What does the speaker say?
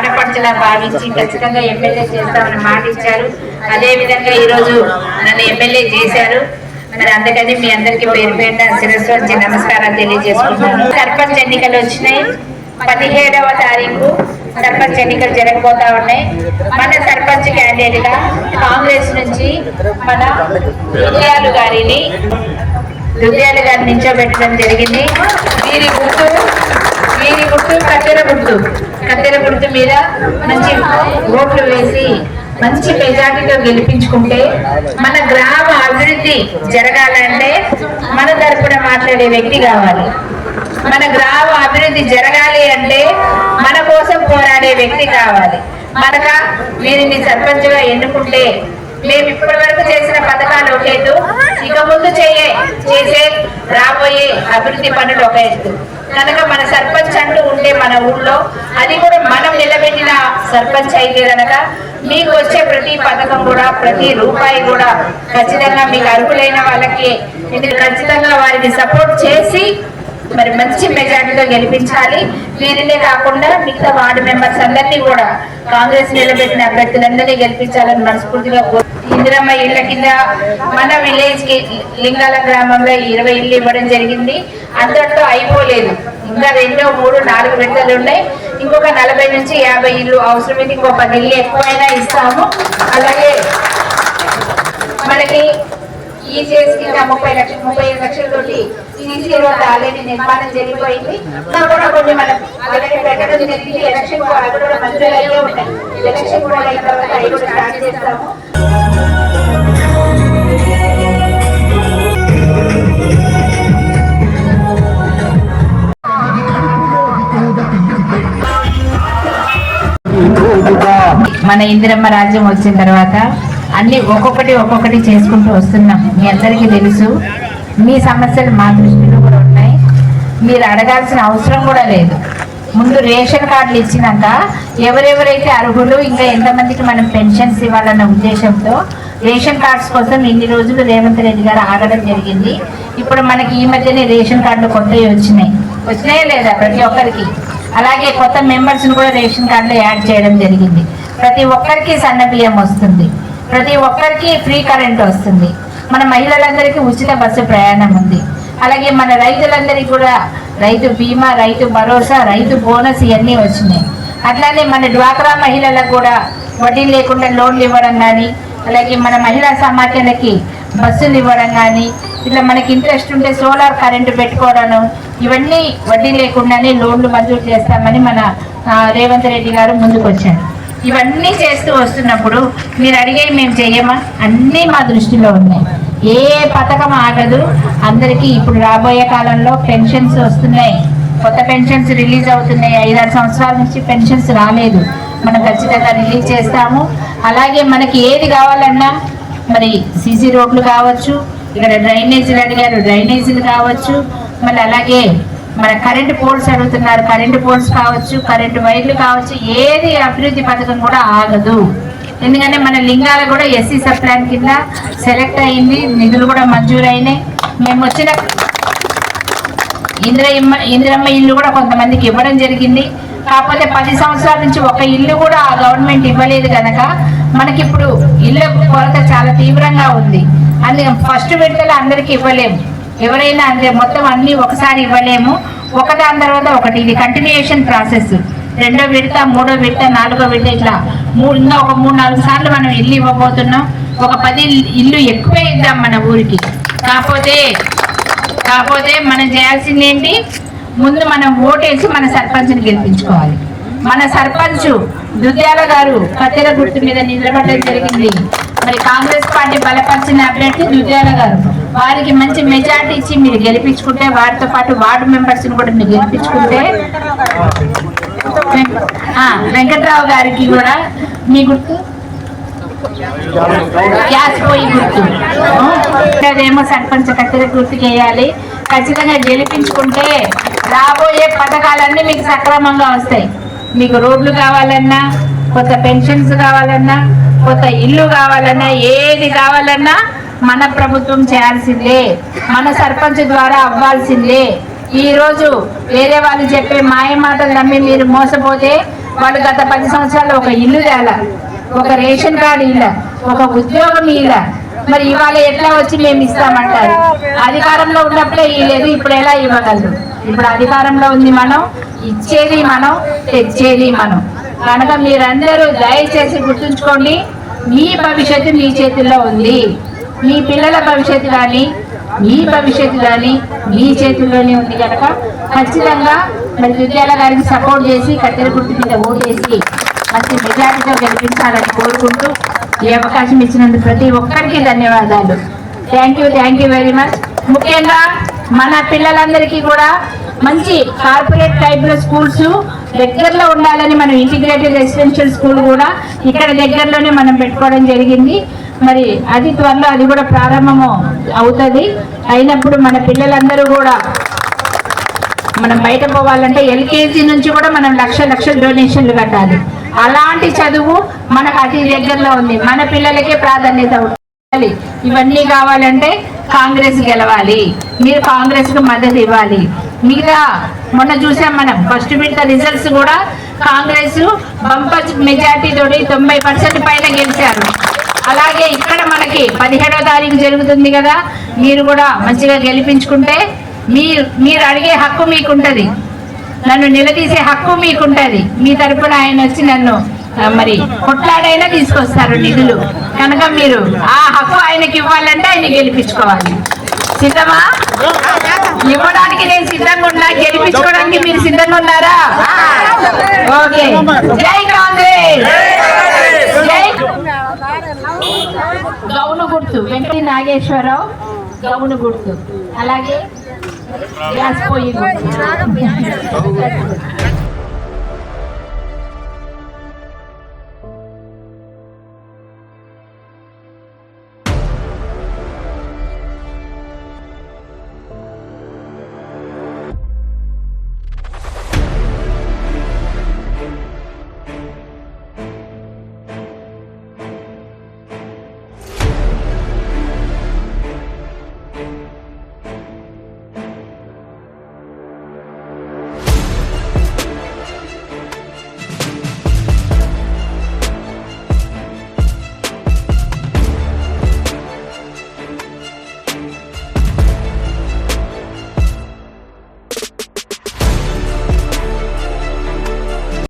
ఆడపడుచులా భావించి ఖచ్చితంగా ఎమ్మెల్యే చేస్తామని మాట ఇచ్చారు. అదే విధంగా ఈరోజు నన్ను ఎమ్మెల్యే చేశారు. మరి అందుకని మీ అందరికి పేరు పేరున శిరస్సు వచ్చి నమస్కారాలు తెలియజేసుకుంటున్నాను. సర్పంచ్ ఎన్నికలు వచ్చినాయి. 17వ తారీఖు సర్పంచ్ ఎన్నికలు జరగబోతా ఉన్నాయి. మన సర్పంచ్ క్యాండిడేట్ గా కాంగ్రెస్ నుంచి మన దుద్యాలు గారిని నిల్చోబెట్టడం జరిగింది. వీరి గుర్తు కత్తెర గుర్తు మీద మంచి ఓట్లు వేసి మంచి మెజార్టీతో గెలిపించుకుంటే మన గ్రామ అభివృద్ధి జరగాలంటే మన తరపున మాట్లాడే వ్యక్తి కావాలి. మన గ్రామ అభివృద్ధి జరగాలి అంటే మన కోసం పోరాడే వ్యక్తి కావాలి. మనక వీరిని సర్పంచ్గా ఎన్నుకుంటే మేము ఇప్పటి వరకు చేసిన పథకాలు ఒక ఎత్తు, ఇక ముందు చేసే రాబోయే అభివృద్ధి పనులు ఒక ఎత్తు. కనుక మన సర్పంచ్ అంటూ ఉంటే మన ఊళ్ళో అది కూడా మనం నిలబెట్టిన సర్పంచ్ అయితే కనుక మీకు వచ్చే ప్రతి పథకం కూడా ప్రతి రూపాయి కూడా ఖచ్చితంగా మీకు అర్హులైన వాళ్ళకి ఖచ్చితంగా వారికి సపోర్ట్ చేసి మరి మంచి మెజార్టీతో గెలిపించాలి. వీరినే కాకుండా మిగతా వార్డు మెంబర్స్ అందరినీ కూడా కాంగ్రెస్ నిలబెట్టిన అభ్యర్థులందరినీ గెలిపించాలని మనస్ఫూర్తిగా ఇందిరమ్మ ఇళ్ల కింద మన విలేజ్ కి లింగాల గ్రామంలో 20 ఇళ్ళు ఇవ్వడం జరిగింది. అందరితో అయిపోలేదు, ఇంకా 2, 3, 4 విడతలు ఉన్నాయి. ఇంకొక 40 నుంచి 50 ఇళ్ళు అవసరమైతే ఇంకో 10 ఇళ్ళు ఎక్కువైనా ఇస్తాము. అలాగే మనకి ఈ చేసి కింద 35 లక్షలతోటి సీసీ రోడ్ ఆల్రెడీ నిర్మాణం జరిగిపోయింది. ఇంకా కూడా కొన్ని మనం ఆల్రెడీ పెట్టడం జరిగింది. ఎలక్షన్ అవి కూడా మంచిగా అయ్యే ఉంటాయి. ఎలక్షన్ కూడా అయిన తర్వాత అవి కూడా స్టార్ట్ చేస్తాము. మన ఇందిరమ్మ రాజ్యం వచ్చిన తర్వాత అన్ని ఒక్కొక్కటి చేసుకుంటూ వస్తున్నాం. మీ అందరికీ తెలుసు. మీ సమస్యలు మా దృష్టిలో కూడా ఉన్నాయి. మీరు అడగాల్సిన అవసరం కూడా లేదు. ముందు రేషన్ కార్డులు ఇచ్చినాక ఎవరెవరైతే అర్హులు, ఇంకా ఎంతమందికి మనం పెన్షన్స్ ఇవ్వాలన్న ఉద్దేశంతో రేషన్ కార్డ్స్ కోసం ఇన్ని రోజులు రేవంత్ రెడ్డి గారు ఆగడం జరిగింది. ఇప్పుడు మనకి ఈ మధ్యనే రేషన్ కార్డులు కొత్తవి వచ్చినాయా లేదా ప్రతి ఒక్కరికి. అలాగే కొత్త మెంబర్స్ని కూడా రేషన్ కార్డులో యాడ్ చేయడం జరిగింది. ప్రతి ఒక్కరికి సన్న బియ్యం వస్తుంది, ప్రతి ఒక్కరికి ఫ్రీ కరెంట్ వస్తుంది. మన మహిళలందరికీ ఉచిత బస్సు ప్రయాణం ఉంది. అలాగే మన రైతులందరికీ కూడా రైతు బీమా, రైతు భరోసా, రైతు బోనస్ ఇవన్నీ వచ్చినాయి. అట్లానే మన డ్వాక్రా మహిళలకు కూడా వడ్డీ లేకుండా లోన్లు ఇవ్వడం కానీ, అలాగే మన మహిళా సమాఖ్యలకి బస్సులు ఇవ్వడం కానీ, ఇట్లా మనకి ఇంట్రెస్ట్ ఉంటే సోలార్ కరెంటు పెట్టుకోవడం, ఇవన్నీ వడ్డీ లేకుండానే లోన్లు మంజూరు చేస్తామని మన రేవంత్ రెడ్డి గారు ముందుకు వచ్చారు. ఇవన్నీ చేస్తూ వస్తున్నప్పుడు మీరు అడిగే మేము చెయ్యమా? అన్నీ మా దృష్టిలో ఉన్నాయి. ఏ పథకం ఆగదు. అందరికీ ఇప్పుడు రాబోయే కాలంలో పెన్షన్స్ వస్తున్నాయి, కొత్త పెన్షన్స్ రిలీజ్ అవుతున్నాయి. 5-6 సంవత్సరాల నుంచి పెన్షన్స్ రాలేదు. మనం ఖచ్చితంగా రిలీజ్ చేస్తాము. అలాగే మనకి ఏది కావాలన్నా మరి సీసీ రోడ్లు కావచ్చు, ఇక్కడ డ్రైనేజీలు అడిగారు, డ్రైనేజీలు కావచ్చు, మళ్ళీ అలాగే మన కరెంటు పోల్స్ అడుగుతున్నారు, కరెంటు పోల్స్ కావచ్చు, కరెంటు వైర్లు కావచ్చు. ఏది అభివృద్ధి పథకం కూడా ఆగదు. ఎందుకంటే మన లింగాల కూడా ఎస్సీ సబ్ ప్లాన్ కింద సెలెక్ట్ అయింది, నిధులు కూడా మంజూరైనాయి. మేము వచ్చిన ఇందిరమ్మ ఇల్లు కూడా కొంతమందికి ఇవ్వడం జరిగింది. కాకపోతే 10 సంవత్సరాల నుంచి ఒక ఇల్లు కూడా ఆ గవర్నమెంట్ ఇవ్వలేదు కనుక మనకి ఇప్పుడు ఇళ్ళ కొరత చాలా తీవ్రంగా ఉంది. అందుకే ఫస్ట్ విడతలో అందరికీ ఇవ్వలేము, ఎవరైనా అంటే మొత్తం అన్ని ఒకసారి ఇవ్వలేము. ఒకదాని తర్వాత ఒకటి, ఇది కంటిన్యూయేషన్ ప్రాసెస్. 2వ విడత, 3వ విడత, 4వ విడత, ఇట్లా ఇంకా ఒక 3-4 సార్లు మనం ఇల్లు ఇవ్వబోతున్నాం. ఒక 10 ఇల్లు ఎక్కువే ఇద్దాం మన ఊరికి. కాకపోతే మనం చేయాల్సింది ఏంటి? ముందు మనం ఓటేసి మన సర్పంచ్ని గెలిపించుకోవాలి. మన సర్పంచ్ దుద్యాల గారు కత్తెర గుర్తు మీద నిలబడడం జరిగింది. మరి కాంగ్రెస్ పార్టీ బలపరిచిన అభ్యర్థి దుద్యాల గారు. వారికి మంచి మెజార్టీ ఇచ్చి మీరు గెలిపించుకుంటే, వారితో పాటు వార్డు మెంబర్స్ని కూడా మీరు గెలిపించుకుంటే, వెంకట్రావు గారికి కూడా మీ గుర్తు గ్యాస్ పోయి గుర్తు, అదేమో సర్పంచ్ కత్తెర గుర్తుకి వేయాలి. ఖచ్చితంగా గెలిపించుకుంటే రాబోయే పథకాలన్నీ మీకు సక్రమంగా వస్తాయి. మీకు రోడ్లు కావాలన్నా, కొత్త పెన్షన్స్ కావాలన్నా, కొత్త ఇల్లు కావాలన్నా, ఏది కావాలన్నా మన ప్రభుత్వం చేయాల్సిందే, మన సర్పంచ్ ద్వారా అవ్వాల్సిందే. ఈ రోజు వేరే వాళ్ళు చెప్పే మాయ మాటలు నమ్మి మీరు మోసపోతే వాళ్ళు గత 10 సంవత్సరాలు ఒక ఇల్లు తేలా, ఒక రేషన్ కార్డు ఇలా, ఒక ఉద్యోగం ఇలా. మరి ఇవాళ ఎట్లా వచ్చి మేము ఇస్తామంటారు? అధికారంలో ఉన్నప్పుడే ఇవ్వలేదు, ఇప్పుడు ఎలా ఇవ్వగలరు? ఇప్పుడు అధికారంలో ఉంది మనం, ఇచ్చేది మనం, తెచ్చేది మనం. కనుక మీరందరూ దయచేసి గుర్తుంచుకోండి, మీ భవిష్యత్తు మీ చేతుల్లో ఉంది. మీ పిల్లల భవిష్యత్తు కానీ మీ భవిష్యత్తు కానీ మీ చేతుల్లోనే ఉంది. కనుక ఖచ్చితంగా మరి విద్యాల గారికి సపోర్ట్ చేసి కత్తెర గుర్తు మీద ఓటేసి మంచి మెజారిటీతో గెలిపించాలని కోరుకుంటూ ఈ అవకాశం ఇచ్చినందుకు ప్రతి ఒక్కరికి ధన్యవాదాలు. Thank you very much. ముఖ్యంగా మన పిల్లలందరికీ కూడా మంచి కార్పొరేట్ టైప్ లో స్కూల్స్ దగ్గరలో ఉండాలని మనం ఇంటిగ్రేటెడ్ రెసిడెన్షియల్ స్కూల్ కూడా ఇక్కడ దగ్గరలోనే మనం పెట్టుకోవడం జరిగింది. మరి అది త్వరలో అది కూడా ప్రారంభము అవుతుంది. అయినప్పుడు మన పిల్లలందరూ కూడా మనం బయట పోవాలంటే ఎల్కేజీ నుంచి కూడా మనం లక్షల డొనేషన్లు కట్టాలి. అలాంటి చదువు మనకు అతి దగ్గరలో ఉంది. మన పిల్లలకే ప్రాధాన్యత ఉండాలి. ఇవన్నీ కావాలంటే కాంగ్రెస్ గెలవాలి, మీరు కాంగ్రెస్ కు మద్దతు ఇవ్వాలి. మిగతా మొన్న చూసాం మనం ఫస్ట్ విడత రిజల్ట్స్ కూడా కాంగ్రెస్ బంపర్ మెజార్టీ తోటి 90% పైన గెలిచారు. అలాగే ఇక్కడ మనకి 17వ తారీఖు జరుగుతుంది కదా, మీరు కూడా మంచిగా గెలిపించుకుంటే మీరు అడిగే హక్కు మీకుంటది, నన్ను నిలదీసే హక్కు మీకుంటది. మీ తరపున ఆయన వచ్చి నన్ను మరి కొట్లాడైనా తీసుకొస్తారు నిధులు. కనుక మీరు ఆ హక్కు ఆయనకి ఇవ్వాలంటే ఆయన గెలిపించుకోవాలి. సిద్ధమా? ఇవ్వడానికి నేను సిద్ధంగా ఉన్నా, గెలిపించుకోవడానికి మీరు సిద్ధంగా ఉన్నారా? ఓకే. జై కాంగ్రెస్. జై గౌను గుర్తు వెంకటి నాగేశ్వరరావు గౌను గుర్తు, అలాగే గ్యాస్ పొయ్యి గుర్తు.